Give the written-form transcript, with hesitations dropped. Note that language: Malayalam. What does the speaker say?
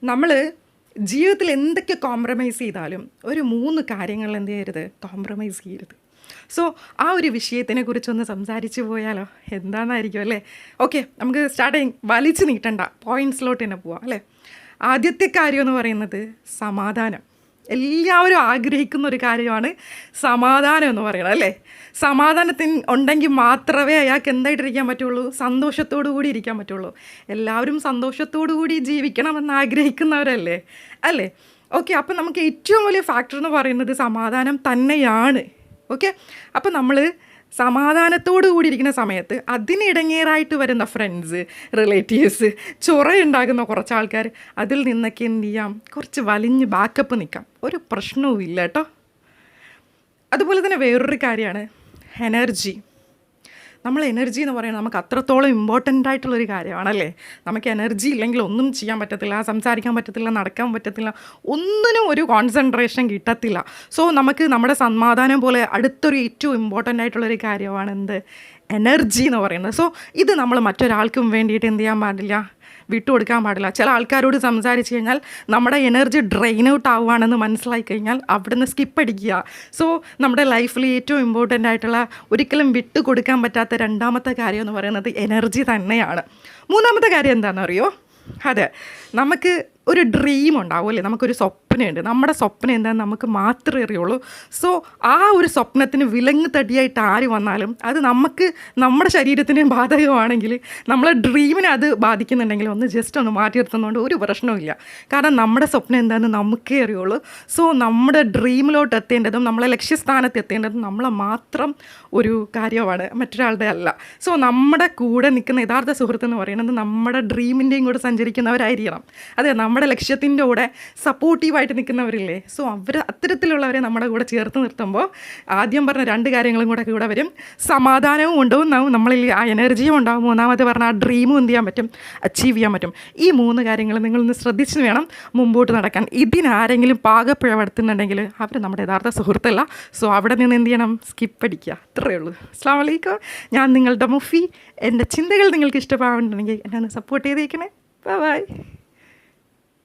നമ്മൾ ജീവിതത്തിൽ എന്തൊക്കെ കോംപ്രമൈസ് ചെയ്താലും ഒരു 3 കാര്യങ്ങൾ എന്ത് ചെയ്യരുത്, കോംപ്രമൈസ് ചെയ്യരുത്. സോ ആ ഒരു വിഷയത്തിനെ കുറിച്ചൊന്ന് സംസാരിച്ച് പോയാലോ, എന്താണെന്നായിരിക്കും അല്ലേ? ഓക്കെ, നമുക്ക് സ്റ്റാർട്ടിങ് വലിച്ചു നീട്ടണ്ട, പോയിൻറ്റ്സിലോട്ട് തന്നെ പോവാം അല്ലേ. ആദ്യത്തെ കാര്യം എന്ന് പറയുന്നത് സമാധാനം. എല്ലാവരും ആഗ്രഹിക്കുന്ന ഒരു കാര്യമാണ് സമാധാനം എന്ന് പറയുന്നത് അല്ലേ. സമാധാനത്തിന് ഉണ്ടെങ്കിൽ മാത്രമേ അയാൾക്ക് എന്തായിട്ടിരിക്കാൻ പറ്റുള്ളൂ, സന്തോഷത്തോടു കൂടി ഇരിക്കാൻ പറ്റുള്ളൂ. എല്ലാവരും സന്തോഷത്തോടു കൂടി ജീവിക്കണമെന്ന് ആഗ്രഹിക്കുന്നവരല്ലേ അല്ലേ. ഓക്കെ, അപ്പം നമുക്ക് ഏറ്റവും വലിയ ഫാക്ടർ എന്ന് പറയുന്നത് സമാധാനം തന്നെയാണ്. ഓക്കെ, അപ്പം നമ്മൾ സമാധാനത്തോടു കൂടി ഇരിക്കുന്ന സമയത്ത് അതിനിടങ്ങേറായിട്ട് വരുന്ന ഫ്രണ്ട്സ്, റിലേറ്റീവ്സ്, ചൊറയുണ്ടാകുന്ന കുറച്ച് ആൾക്കാർ, അതിൽ നിന്നൊക്കെ എന്ത് ചെയ്യാം, കുറച്ച് വലിഞ്ഞ് ബാക്കപ്പ് നിൽക്കാം, ഒരു പ്രശ്നവും ഇല്ല കേട്ടോ. അതുപോലെ തന്നെ വേറൊരു കാര്യമാണ് എനർജി. നമ്മൾ എനർജി എന്ന് പറയുന്നത് നമുക്ക് അത്രത്തോളം ഇമ്പോർട്ടൻ്റ് ആയിട്ടുള്ളൊരു കാര്യമാണല്ലേ. നമുക്ക് എനർജി ഇല്ലെങ്കിൽ ഒന്നും ചെയ്യാൻ പറ്റത്തില്ല, സംസാരിക്കാൻ പറ്റത്തില്ല, നടക്കാൻ പറ്റത്തില്ല, ഒന്നിനും ഒരു കോൺസെൻട്രേഷൻ കിട്ടത്തില്ല. സോ നമുക്ക് നമ്മുടെ സമാധാനം പോലെ അടുത്തൊരു ഏറ്റവും ഇമ്പോർട്ടൻ്റ് ആയിട്ടുള്ളൊരു കാര്യമാണ് എന്ത്, എനർജി എന്ന് പറയുന്നത്. സോ ഇത് നമ്മൾ മറ്റൊരാൾക്കും വേണ്ടിയിട്ട് എന്ത് ചെയ്യാൻ പാടില്ല, വിട്ടുകൊടുക്കാൻ പാടില്ല. ചില ആൾക്കാരോട് സംസാരിച്ച് കഴിഞ്ഞാൽ നമ്മുടെ എനർജി ഡ്രെയിൻ ഔട്ട് ആവുകയാണെന്ന് മനസ്സിലായി കഴിഞ്ഞാൽ അവിടെ നിന്ന് സ്കിപ്പ് അടിക്കുക. സോ നമ്മുടെ ലൈഫിൽ ഏറ്റവും ഇമ്പോർട്ടൻ്റ് ആയിട്ടുള്ള, ഒരിക്കലും വിട്ടു കൊടുക്കാൻ പറ്റാത്ത രണ്ടാമത്തെ കാര്യം എന്ന് പറയുന്നത് എനർജി തന്നെയാണ്. മൂന്നാമത്തെ കാര്യം എന്താണെന്നറിയോ, അതെ, നമുക്ക് ഒരു ഡ്രീം ഉണ്ടാവുമല്ലേ, നമുക്കൊരു സ്വപ്നമുണ്ട്. നമ്മുടെ സ്വപ്നം എന്താണെന്ന് നമുക്ക് മാത്രമേ അറിയുള്ളൂ. സോ ആ ഒരു സ്വപ്നത്തിന് വിലങ്ങ് തടിയായിട്ട് ആര് വന്നാലും അത് നമുക്ക് നമ്മുടെ ശരീരത്തിന് ബാധകമാണെങ്കിൽ, നമ്മളെ ഡ്രീമിനെ അത് ബാധിക്കുന്നുണ്ടെങ്കിൽ ഒന്ന് ജസ്റ്റ് ഒന്ന് മാറ്റി നിർത്തുന്നതുകൊണ്ട് ഒരു പ്രശ്നവുമില്ല. കാരണം നമ്മുടെ സ്വപ്നം എന്താണെന്ന് നമുക്കേ അറിയുള്ളൂ. സോ നമ്മുടെ ഡ്രീമിലോട്ട് എത്തേണ്ടതും നമ്മളെ ലക്ഷ്യസ്ഥാനത്ത് എത്തേണ്ടതും നമ്മളെ മാത്രം ഒരു കാര്യമാണ്, മറ്റൊരാളുടെ അല്ല. സോ നമ്മുടെ കൂടെ നിൽക്കുന്ന യഥാർത്ഥ സുഹൃത്തെന്ന് പറയുന്നത് നമ്മുടെ ഡ്രീമിൻ്റെയും കൂടെ സഞ്ചരിക്കുന്നവരായിരിക്കണം. അതെ, നമ്മുടെ ലക്ഷ്യത്തിൻ്റെ കൂടെ സപ്പോർട്ടീവായിട്ട് നിൽക്കുന്നവരില്ലേ. സോ അത്തരത്തിലുള്ളവരെ നമ്മുടെ കൂടെ ചേർത്ത് നിർത്തുമ്പോൾ ആദ്യം പറഞ്ഞ 2 കാര്യങ്ങളും കൂടെ വരും. സമാധാനവും ഉണ്ടാവും, നമ്മളിൽ ആ എനർജിയും ഉണ്ടാവും. മൂന്നാമത് പറഞ്ഞ ആ ഡ്രീമും എന്ത് ചെയ്യാൻ പറ്റും, അച്ചീവ് ചെയ്യാൻ പറ്റും. ഈ 3 കാര്യങ്ങൾ നിങ്ങളൊന്ന് ശ്രദ്ധിച്ച് വേണം മുമ്പോട്ട് നടക്കാൻ. ഇതിനാരെങ്കിലും പാകപ്പിഴ വരുത്തുന്നുണ്ടെങ്കിൽ അവർ നമ്മുടെ യഥാർത്ഥ സുഹൃത്തല്ല. സോ അവിടെ നിന്ന് എന്ത് ചെയ്യണം, സ്കിപ്പ് അടിക്കുക. അത്രയേ ഉള്ളൂ. അസ്സലാമു അലൈക്കും. ഞാൻ നിങ്ങളുടെ മുഫി. എൻ്റെ ചിന്തകൾ നിങ്ങൾക്ക് ഇഷ്ടപ്പെടാനുണ്ടെങ്കിൽ എന്നെ ഒന്ന് സപ്പോർട്ട് ചെയ്തേക്കണേ. ബൈ.